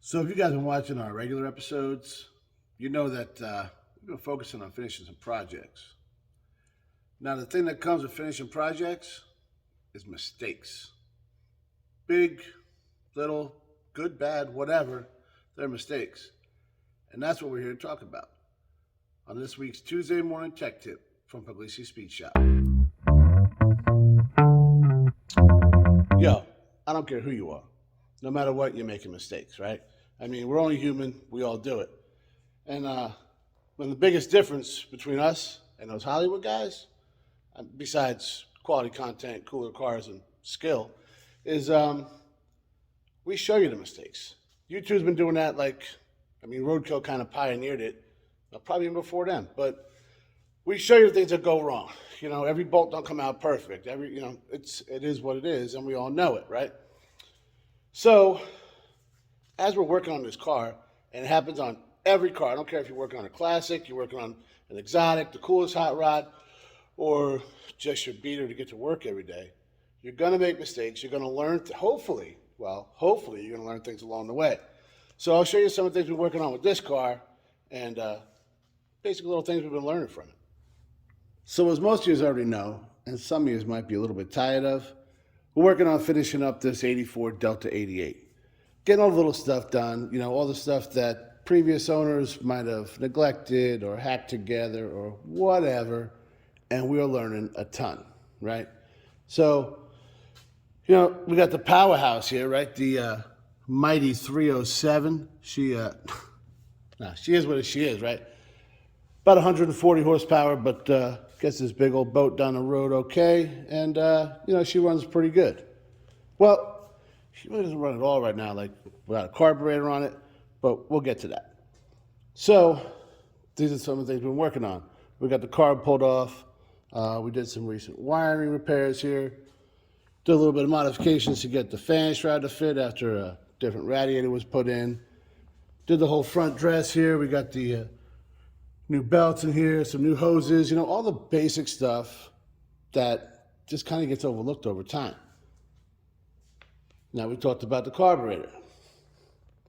So if you guys have been watching our regular episodes, you know that we've been focusing on finishing some projects. Now, the thing that comes with finishing projects is mistakes. Big, little, good, bad, whatever, they're mistakes. And that's what we're here to talk about on this week's Tuesday Morning Tech Tip from Pugliese Speed Shop. Yo, I don't care who you are. No matter what, you're making mistakes, right? I mean, we're only human. We all do it. And one of the biggest difference between us and those Hollywood guys, besides quality content, cooler cars, and skill, is we show you the mistakes. YouTube's been doing that Roadkill kind of pioneered it, probably even before them. But we show you the things that go wrong. You know, every bolt don't come out perfect. It is what it is, and we all know it, right? So, as we're working on this car, and it happens on every car, I don't care if you're working on a classic, you're working on an exotic, the coolest hot rod, or just your beater to get to work every day, you're going to make mistakes. You're going to learn, hopefully you're going to learn things along the way. So I'll show you some of the things we're working on with this car, and basically little things we've been learning from it. So as most of you already know, and some of you might be a little bit tired of, we're working on finishing up this 84 Delta 88. Getting all the little stuff done, all the stuff that previous owners might have neglected or hacked together or whatever, and we're learning a ton, right? So, we got the powerhouse here, right? The mighty 307. She is what she is, right? About 140 horsepower, but gets this big old boat down the road okay, and she runs pretty good. Well, she really doesn't run at all right now, like without a carburetor on it, but we'll get to that. So these are some of the things we've been working on. We got the carb pulled off. We did some recent wiring repairs here. Did a little bit of modifications to get the fan shroud to fit after a different radiator was put in. Did the whole front dress here. We got the new belts in here, some new hoses, all the basic stuff that just kind of gets overlooked over time. Now we talked about the carburetor.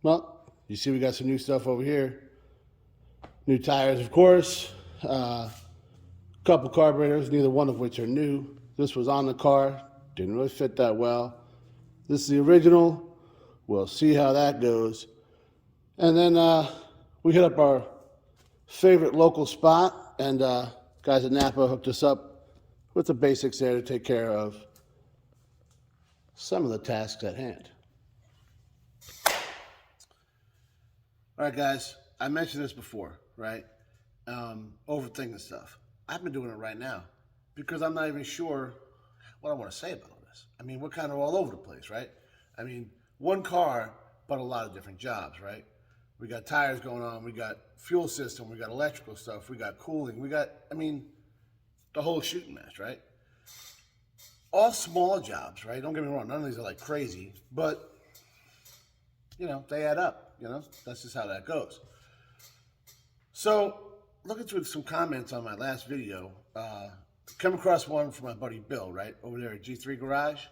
Well, you see we got some new stuff over here. New tires, of course. Couple carburetors, neither one of which are new. This was on the car, didn't really fit that well. This is the original. We'll see how that goes. And then we hit up our favorite local spot, and guys at Napa hooked us up with the basics there to take care of some of the tasks at hand. All right, guys, I mentioned this before, right? Overthinking stuff. I've been doing it right now because I'm not even sure what I want to say about all this. I mean, we're kind of all over the place, right? I mean, one car, but a lot of different jobs, right? We got tires going on, we got fuel system, we got electrical stuff, we got cooling, the whole shooting match, right? All small jobs, right? Don't get me wrong, none of these are like crazy, but, they add up, That's just how that goes. So, looking through some comments on my last video, come across one from my buddy Bill, right? Over there at G3 Garage.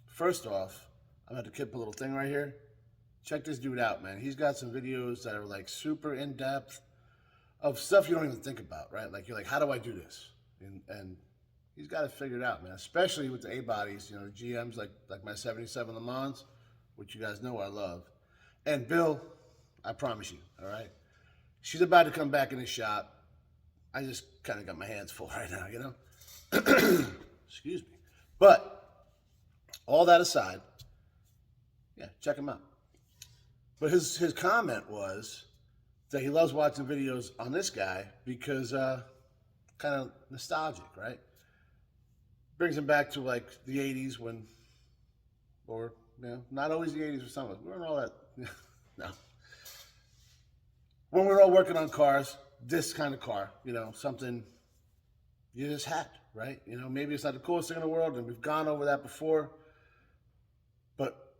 First off, I'm going to clip a little thing right here. Check this dude out, man. He's got some videos that are like super in-depth of stuff you don't even think about, right? Like you're like, how do I do this? And he's got it figured out, man. Especially with the A-bodies, the GMs like my 77 Le Mans, which you guys know I love. And Bill, I promise you, all right? She's about to come back in the shop. I just kind of got my hands full right now, Excuse me. But all that aside, yeah, check him out. But his comment was that he loves watching videos on this guy because kind of nostalgic, right? Brings him back to like the 80s not always the 80s for some of us. We weren't all that, no. When we were all working on cars, this kind of car, something you just had, right? Maybe it's not the coolest thing in the world, and we've gone over that before, but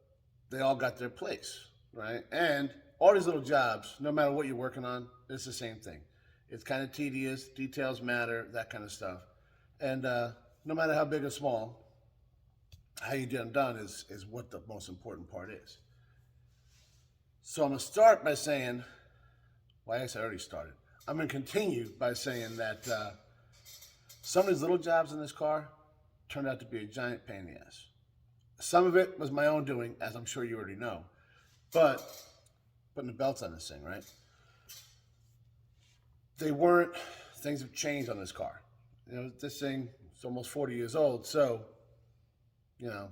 they all got their place. Right? And all these little jobs, no matter what you're working on, it's the same thing. It's kind of tedious, details matter, that kind of stuff. And no matter how big or small, how you get them done is what the most important part is. So I'm going to start by saying, well, I guess I already started. I'm going to continue by saying that some of these little jobs in this car turned out to be a giant pain in the ass. Some of it was my own doing, as I'm sure you already know. But putting the belts on this thing, right? They weren't, things have changed on this car. You know, this thing is almost 40 years old. So, you know,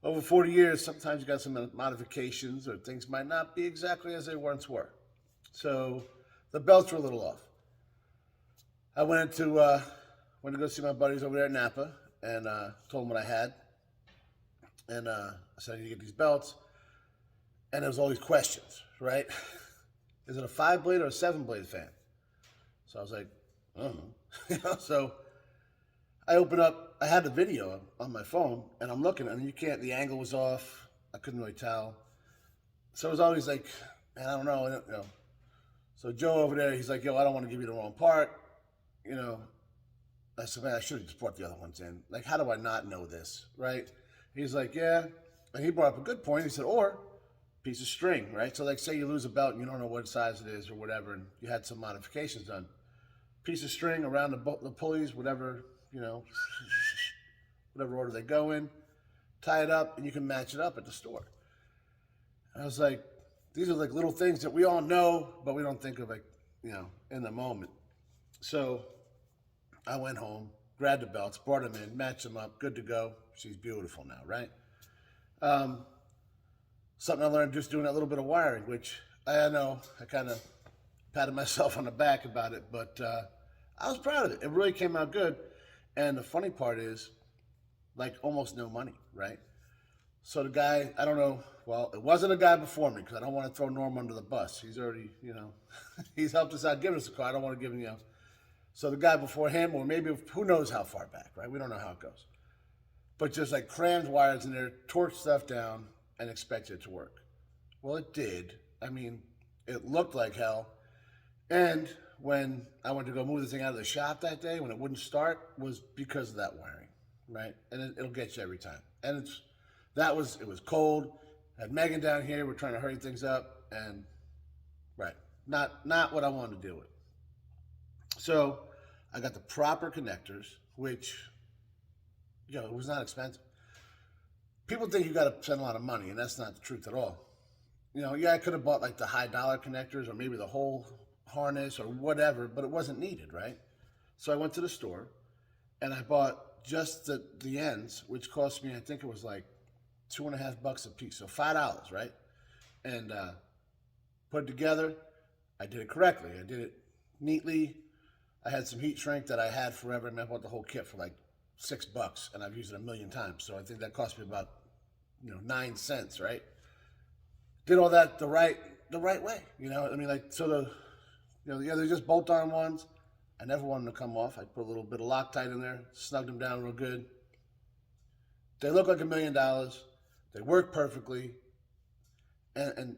over 40 years, sometimes you got some modifications or things might not be exactly as they once were. So the belts were a little off. I went to go see my buddies over there at Napa and told them what I had. And I said, I need to get these belts. And there was all these questions, right? Is it a 5-blade or a 7-blade fan? So I was like, I don't know. So I opened up, I had the video on my phone, and I'm looking, and the angle was off. I couldn't really tell. So it was always like, man, I don't know. So Joe over there, he's like, yo, I don't want to give you the wrong part. I said, man, I should have just brought the other ones in. Like, how do I not know this, right? He's like, yeah. And he brought up a good point. He said, or piece of string, right? So like, say you lose a belt and you don't know what size it is or whatever, and you had some modifications done. Piece of string around the pulleys, whatever, whatever order they go in, tie it up, and you can match it up at the store. And I was like, these are like little things that we all know, but we don't think of like, in the moment. So I went home, grabbed the belts, brought them in, matched them up, good to go. She's beautiful now, right? Something I learned just doing that little bit of wiring, which I know I kind of patted myself on the back about it, but I was proud of it. It really came out good. And the funny part is, like, almost no money, right? So the guy, I don't know, well, it wasn't a guy before me because I don't want to throw Norm under the bus. He's already, he's helped us out, giving us a car. I don't want to give him, So the guy before him, or maybe who knows how far back, right? We don't know how it goes. But just like crammed wires in there, torch stuff down, and expect it to work. Well, it did. I mean, it looked like hell. And when I went to go move the thing out of the shop that day, when it wouldn't start, was because of that wiring, right? And it'll get you every time. And it was cold. I had Megan down here. We're trying to hurry things up, and right, not what I wanted to deal with. So I got the proper connectors, which, it was not expensive. People think you got to spend a lot of money, and that's not the truth at all. I could have bought like the high dollar connectors or maybe the whole harness or whatever, but it wasn't needed, right? So I went to the store and I bought just the ends, which cost me, I think it was like $2.50 a piece, so $5, right? And put it together. I did it correctly. I did it neatly. I had some heat shrink that I had forever, and I bought the whole kit for like $6, and I've used it a million times. So I think that cost me about 9 cents, right? Did all that the right way, I mean, like, so they're just bolt-on ones. I never wanted them to come off. I put a little bit of Loctite in there, snugged them down real good. They look like $1 million. They work perfectly, and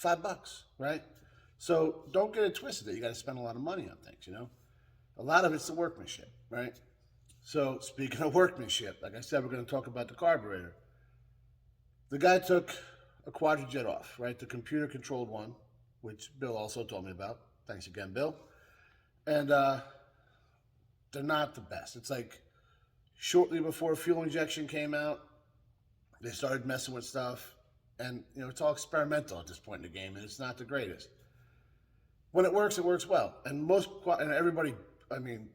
$5, right? So don't get it twisted that you got to spend a lot of money on things. A lot of it's the workmanship, right? So speaking of workmanship, like I said, we're going to talk about the carburetor. The guy took a quadrijet off, right? The computer-controlled one, which Bill also told me about. Thanks again, Bill. And they're not the best. It's like shortly before fuel injection came out, they started messing with stuff. And, it's all experimental at this point in the game, and it's not the greatest. When it works well. And everybody,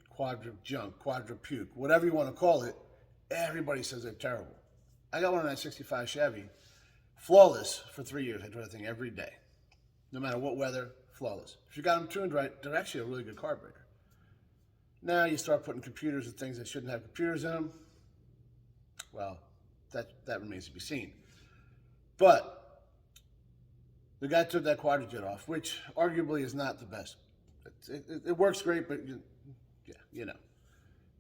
quadra puke, whatever you want to call it, everybody says they're terrible. I got one of that 65 Chevy, flawless for 3 years. I drove that thing every day. No matter what weather, flawless. If you got them tuned right, they're actually a really good carburetor. Now you start putting computers and things that shouldn't have computers in them. Well, that remains to be seen. But the guy took that quadrijet off, which arguably is not the best. It works great, but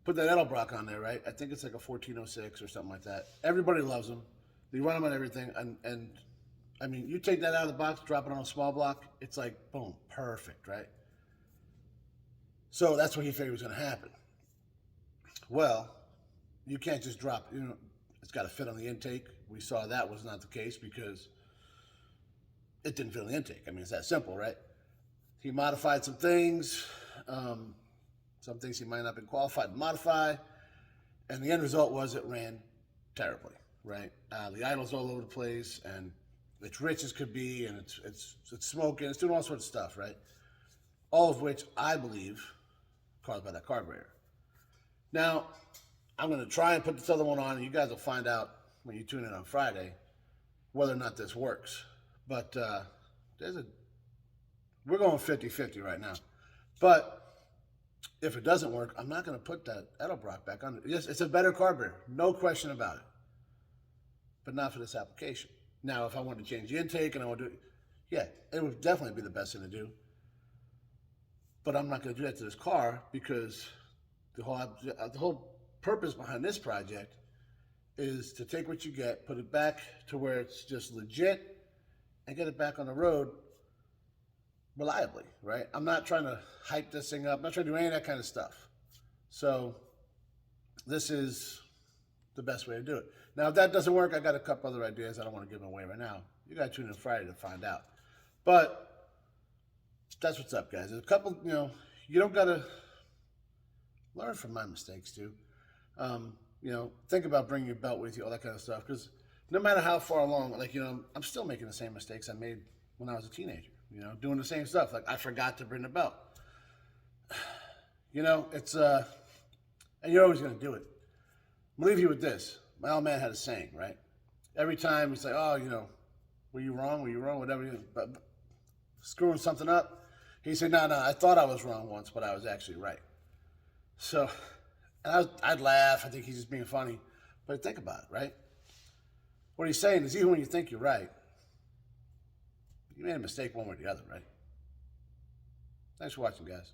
Put that Edelbrock on there, right? I think it's like a 1406 or something like that. Everybody loves them. They run them on everything, and I mean, you take that out of the box, drop it on a small block, it's like, boom, perfect, right? So that's what he figured was going to happen. Well, you can't just drop, it's got to fit on the intake. We saw that was not the case because it didn't fill the intake. I mean, it's that simple, right? He modified some things he might not have been qualified to modify, and the end result was it ran terribly, right? The idle's all over the place, and it's rich as could be, and it's smoking, it's doing all sorts of stuff, right? All of which I believe caused by that carburetor. Now, I'm going to try and put this other one on, and you guys will find out when you tune in on Friday whether or not this works. But we're going 50-50 right now. But if it doesn't work, I'm not going to put that Edelbrock back on. Yes, it's a better carburetor, no question about it. But not for this application. Now, if I want to change the intake and I want to do it, yeah, it would definitely be the best thing to do. But I'm not going to do that to this car because the whole purpose behind this project is to take what you get, put it back to where it's just legit, and get it back on the road reliably, right? I'm not trying to hype this thing up. I'm not trying to do any of that kind of stuff. So this is the best way to do it. Now, if that doesn't work, I got a couple other ideas. I don't want to give them away right now. You got to tune in Friday to find out. But that's what's up, guys. There's a couple, you don't got to learn from my mistakes, too. Think about bringing your belt with you, all that kind of stuff. Because no matter how far along, I'm still making the same mistakes I made when I was a teenager. Doing the same stuff. Like, I forgot to bring the belt. It's, and you're always going to do it. I'm going to leave you with this. My old man had a saying, right? Every time he's like, oh, were you wrong, whatever. But screwing something up, he said, no, I thought I was wrong once, but I was actually right. So, and I'd laugh. I think he's just being funny. But think about it, right? What he's saying is even when you think you're right, you made a mistake one way or the other, right? Thanks for watching, guys.